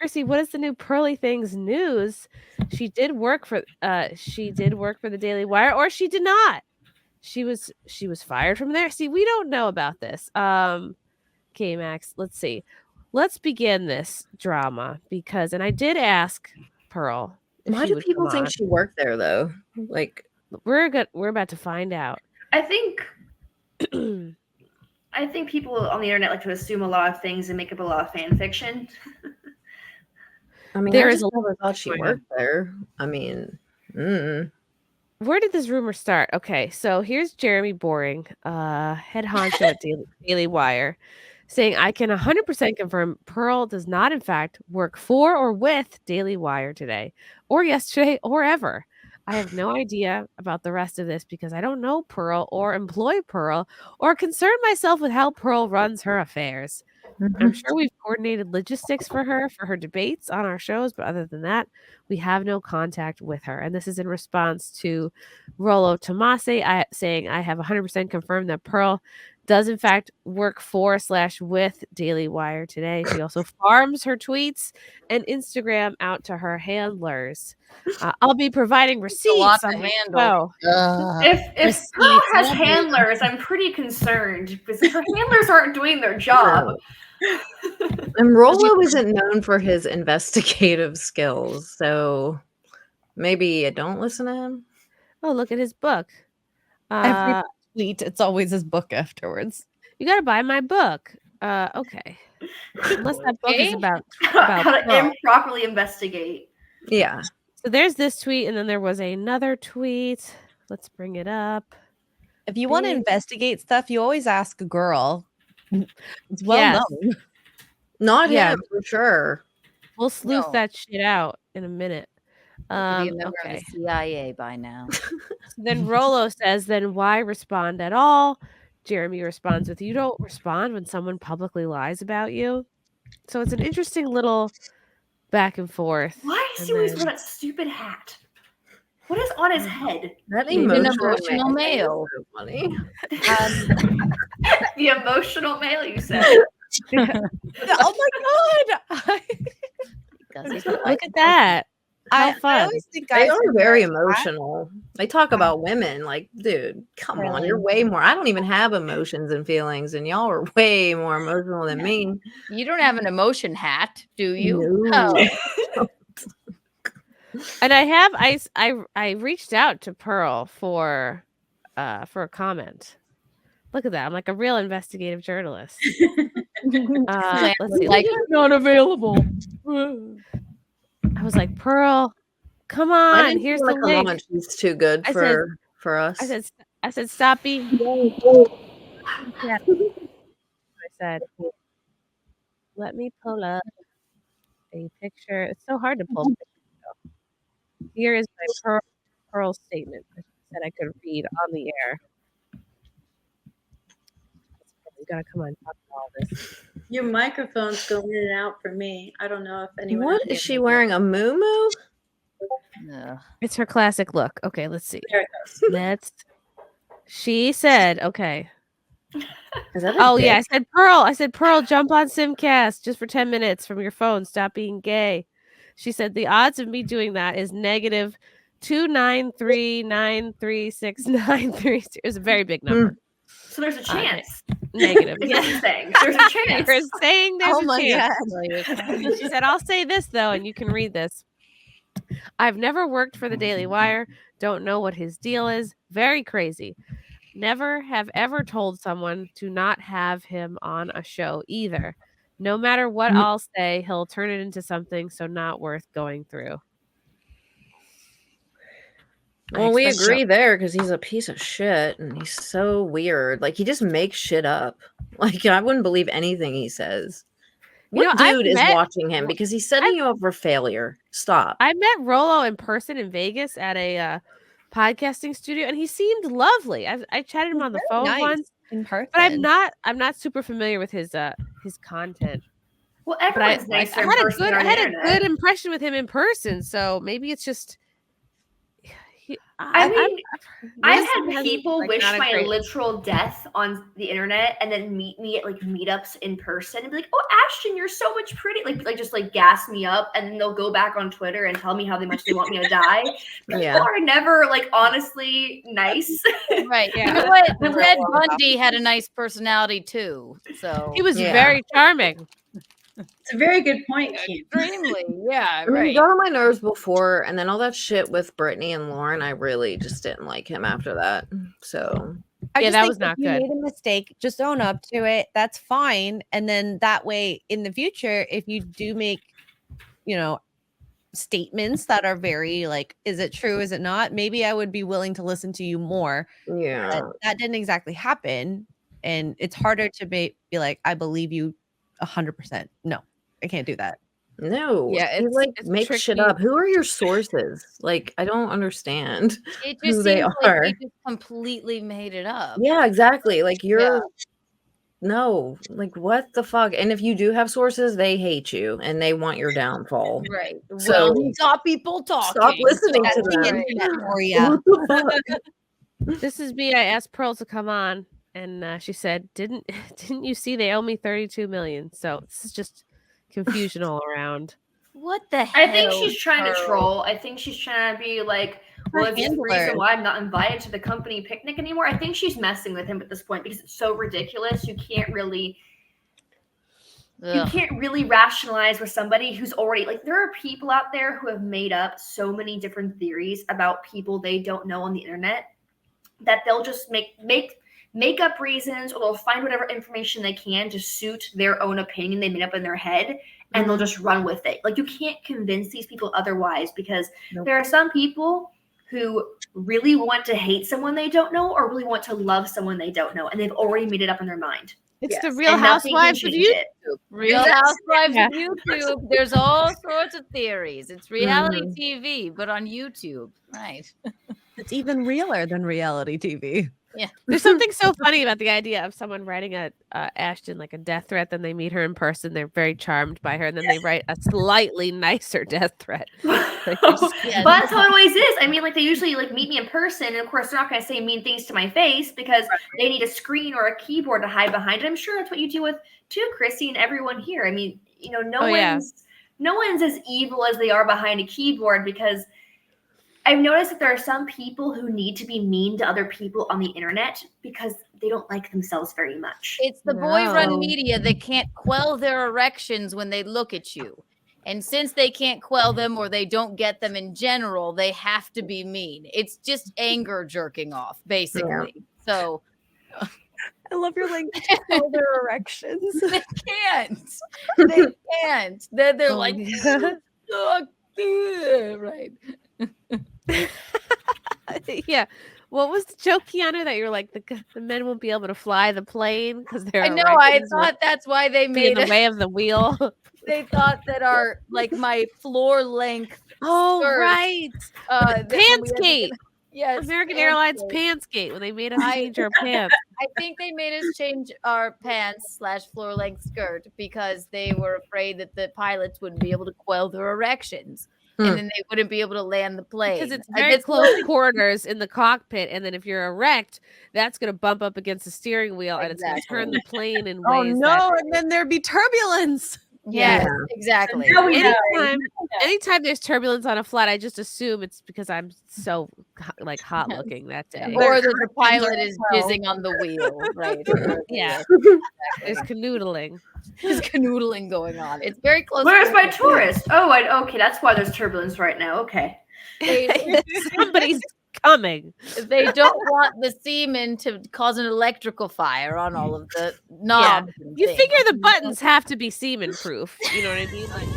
Chrissie, what is the new Pearly Things news? She did work for the Daily Wire, or she did not. She was fired from there. See, we don't know about this. Okay, Max, let's see. Let's begin this drama because, and I did ask Pearl if Why she do would people come think on. she worked there though? Like, We're about to find out. I think people on the internet like to assume a lot of things and make up a lot of fan fiction. I mean, There I is just never thought she worked there. I mean, where did this rumor start? Okay, so here's Jeremy Boring, head honcho at Daily Wire, saying, I can 100% confirm Pearl does not, in fact, work for or with Daily Wire today, or yesterday, or ever. I have no idea about the rest of this because I don't know Pearl or employ Pearl or concern myself with how Pearl runs her affairs. I'm sure we've coordinated logistics for her debates on our shows, but other than that, we have no contact with her. And this is in response to Rollo Tomassi saying, I have 100% confirmed that Pearl does in fact work for/with Daily Wire today. She also farms her tweets and Instagram out to her handlers. I'll be providing receipts on the show. If Pearl has handlers, I'm pretty concerned because her handlers aren't doing their job. And Rollo isn't known for his investigative skills, so maybe you don't listen to him. Oh, look at his book. Every tweet, it's always his book afterwards. You got to buy my book. Okay. Unless that book is about how to improperly investigate. Yeah. So there's this tweet, and then there was another tweet. Let's bring it up. If you want to investigate stuff, you always ask a girl. It's well known. Not him, for sure. We'll sleuth that shit out in a minute. Be a member of the CIA by now. Then Rollo says, then why respond at all? Jeremy responds with, you don't respond when someone publicly lies about you. So it's an interesting little back and forth. Why does he always wear that stupid hat? What is on his head? That emotional male. So funny. The emotional male, you said. Oh my god! Look at that. How fun. I always think guys they are very emotional. They talk about women like, dude, come on, you're way more. I don't even have emotions and feelings, and y'all are way more emotional than me. You don't have an emotion hat, do you? No. And I reached out to Pearl for a comment. Look at that. I'm like a real investigative journalist. Let's see. Like, not available. I was like, Pearl, come on. Here's the link. She's too good for us. I said, stop being. I said, let me pull up a picture. It's so hard to pull up a picture. Here is my Pearl statement that I could read on the air. You gotta come on, talk about all this. Your microphone's going in and out for me. I don't know if anyone. What is she wearing? A muumuu? no. It's her classic look. Okay, let's see. There it goes. She said, okay. Is that I said, Pearl, jump on Simpcast just for 10 minutes from your phone. Stop being gay. She said, the odds of me doing that is negative 293936932. It was a very big number. So there's a chance. Negative. Is what you're saying. There's a chance. You're saying there's a chance. God. She said, I'll say this, though, and you can read this. I've never worked for the Daily Wire. Don't know what his deal is. Very crazy. Never have ever told someone to not have him on a show either. No matter what I'll say, he'll turn it into something so not worth going through. Well, we agree there because he's a piece of shit and he's so weird. Like, he just makes shit up. Like, I wouldn't believe anything he says. What dude is watching him? Because he's setting you up for failure. Stop. I met Rollo in person in Vegas at a podcasting studio, and he seemed lovely. I chatted him on the phone once in person, but I'm not super familiar with his content. Well, everyone's nicer in person. I had a good impression with him in person, so maybe it's just I've had has, people like, wish not a my great- literal death on the internet and then meet me at like meetups in person and be like, "Oh, Ashton, you're so much pretty!" Like just like gas me up, and then they'll go back on Twitter and tell me how much they want me to die. People are never like honestly nice. Right. Yeah. You know what? Ted Bundy had a nice personality too. So He was very charming. It's a very good point, Keith. extremely. Yeah. I mean, Right. he got on my nerves before, and then all that shit with Brittany and Lauren, I really just didn't like him after that. So I Yeah, just that think was not if you good. made a mistake, just own up to it. That's fine. And then that way in the future, if you do make, statements that are very like, is it true? Is it not? Maybe I would be willing to listen to you more. yeah, But that didn't exactly happen. And it's harder to be like, I believe you 100%. No, I can't do that. no, Yeah, he it's makes shit tricky. up. Who are your sources? Like, I don't understand It who just they seems are. like he just completely made it up. Yeah, exactly. Like no, like what the fuck? And if you do have sources, they hate you and they want your downfall. Right. So Well, he saw people talking. stop listening That's to the them. internet for you. What the fuck? This is me. I asked Pearl to come on, and she said, "Didn't you see they owe me $32 million?" So this is just confusion all around. What the hell? I think she's trying to Pearl? troll. I think she's trying to be like, well, it's the handler. reason why I'm not invited to the company picnic anymore. I think she's messing with him at this point because it's so ridiculous. You can't really rationalize with somebody who's already like, there are people out there who have made up so many different theories about people they don't know on the internet that they'll just make up reasons, or they'll find whatever information they can to suit their own opinion they made up in their head, and they'll just run with it. Like, you can't convince these people otherwise, because there are some people who really want to hate someone they don't know or really want to love someone they don't know, and they've already made it up in their mind. It's the Real And nothing can Housewives of change YouTube. it. Real Housewives of YouTube. There's all sorts of theories. It's reality TV, but on YouTube. Right. It's even realer than reality TV. Yeah. There's something so funny about the idea of someone writing a Ashton like a death threat, then they meet her in person, they're very charmed by her, and then they write a slightly nicer death threat. Like, But that's how it always is. I mean, like, they usually like meet me in person, and of course they're not going to say mean things to my face because they need a screen or a keyboard to hide behind. I'm sure that's what you do with too, Chrissie, and everyone here. I mean, no one's as evil as they are behind a keyboard, because I've noticed that there are some people who need to be mean to other people on the internet because they don't like themselves very much. It's the boy-run media that can't quell their erections when they look at you. And since they can't quell them, or they don't get them in general, they have to be mean. It's just anger jerking off, basically. Yeah. So I love your language. Quell their erections. They can't. They can't. They're like, right. Yeah. What was the joke, Keanu, that you're like the men won't be able to fly the plane because they're I know. I thought that's why they made in the way of the wheel. They thought that my floor length. Skirt, right. Pantskate. Yes. American Airlines Pantskate, when they made us change our pants. I think they made us change our pants / floor length skirt because they were afraid that the pilots wouldn't be able to quell their erections. And then they wouldn't be able to land the plane. Because it's very close quarters in the cockpit. And then if you're erect, that's going to bump up against the steering wheel and it's going to turn the plane in ways. And then there'd be turbulence. Yes, exactly. So anytime there's turbulence on a flight, I just assume it's because I'm so like hot looking that day. Or that the pilot is jizzing on the wheel, right? Yeah. There's canoodling. There's canoodling going on. It's very close. Where's my tourist? Oh, okay. That's why there's turbulence right now. Okay. Somebody's coming. They don't want the semen to cause an electrical fire on all of the knobs. Yeah. You figure the buttons have to be semen proof. You know what I mean? Like,